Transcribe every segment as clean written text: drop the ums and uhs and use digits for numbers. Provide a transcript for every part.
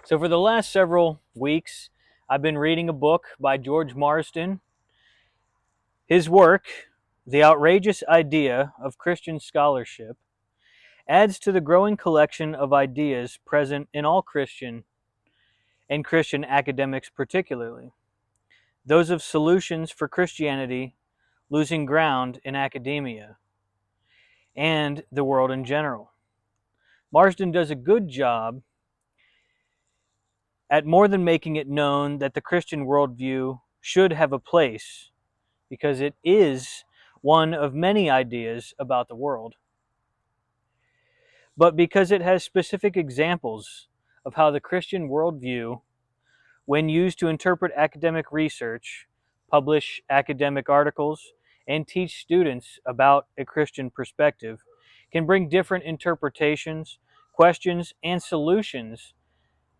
So, for the last several weeks, I've been reading a book by George Marsden. His work, The Outrageous Idea of Christian Scholarship, adds to the growing collection of ideas present in all Christian and Christian academics, particularly those of solutions for Christianity losing ground in academia and the world in general. Marsden does a good job at more than making it known that the Christian worldview should have a place, because it is one of many ideas about the world, but because it has specific examples of how the Christian worldview, when used to interpret academic research, publish academic articles, and teach students about a Christian perspective, can bring different interpretations, questions, and solutions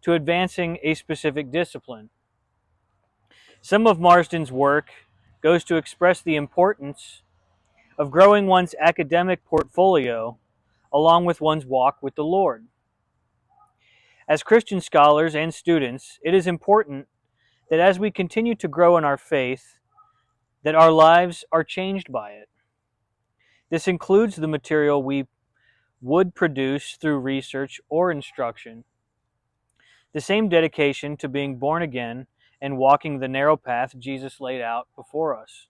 to advancing a specific discipline. Some of Marsden's work goes to express the importance of growing one's academic portfolio along with one's walk with the Lord. As Christian scholars and students, it is important that as we continue to grow in our faith, that our lives are changed by it. This includes the material we would produce through research or instruction. The same dedication to being born again and walking the narrow path Jesus laid out before us.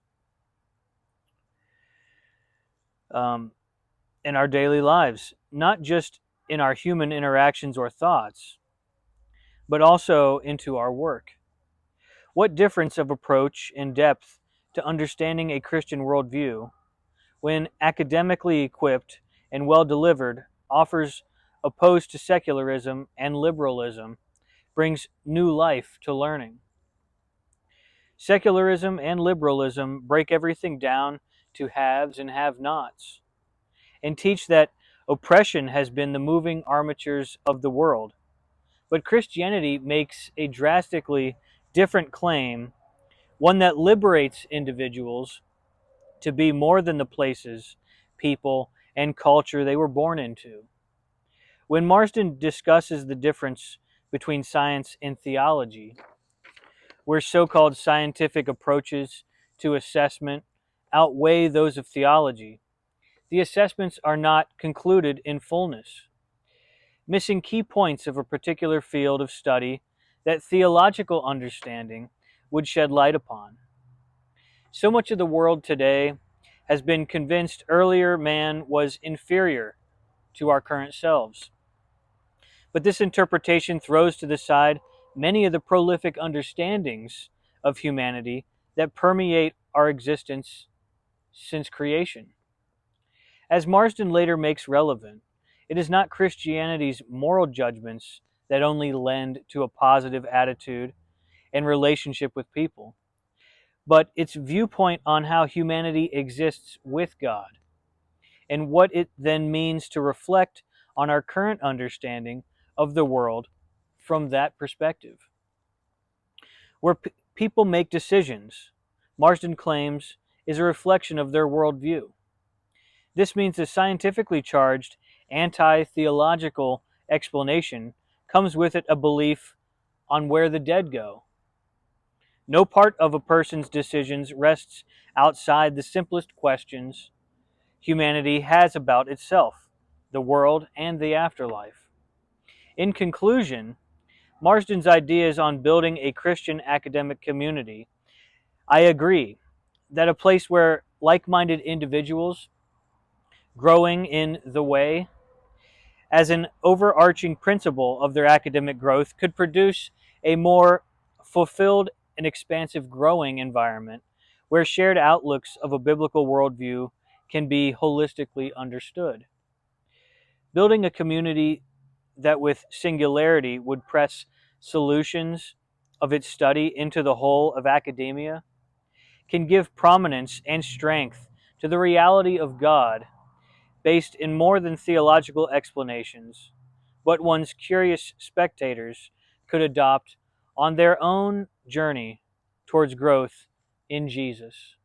In our daily lives, not just in our human interactions or thoughts, but also into our work. What difference of approach and depth to understanding a Christian worldview, when academically equipped and well delivered, offers opposed to secularism and liberalism, brings new life to learning. Secularism and liberalism break everything down to haves and have-nots, and teach that oppression has been the moving armatures of the world. But Christianity makes a drastically different claim, one that liberates individuals to be more than the places, people, and culture they were born into. When Marsden discusses the difference between science and theology, where so-called scientific approaches to assessment outweigh those of theology, the assessments are not concluded in fullness, missing key points of a particular field of study that theological understanding would shed light upon. So much of the world today has been convinced earlier man was inferior to our current selves. But this interpretation throws to the side many of the prolific understandings of humanity that permeate our existence since creation. As Marsden later makes relevant, it is not Christianity's moral judgments that only lend to a positive attitude and relationship with people, but its viewpoint on how humanity exists with God, and what it then means to reflect on our current understanding of the world from that perspective. Where people make decisions, Marsden claims, is a reflection of their worldview. This means the scientifically charged, anti-theological explanation comes with it a belief on where the dead go. No part of a person's decisions rests outside the simplest questions humanity has about itself, the world, and the afterlife. In conclusion, Marsden's ideas on building a Christian academic community, I agree that a place where like-minded individuals growing in the way as an overarching principle of their academic growth could produce a more fulfilled and expansive growing environment where shared outlooks of a biblical worldview can be holistically understood. Building a community that with singularity would press solutions of its study into the whole of academia can give prominence and strength to the reality of God based in more than theological explanations, but one's curious spectators could adopt on their own journey towards growth in Jesus.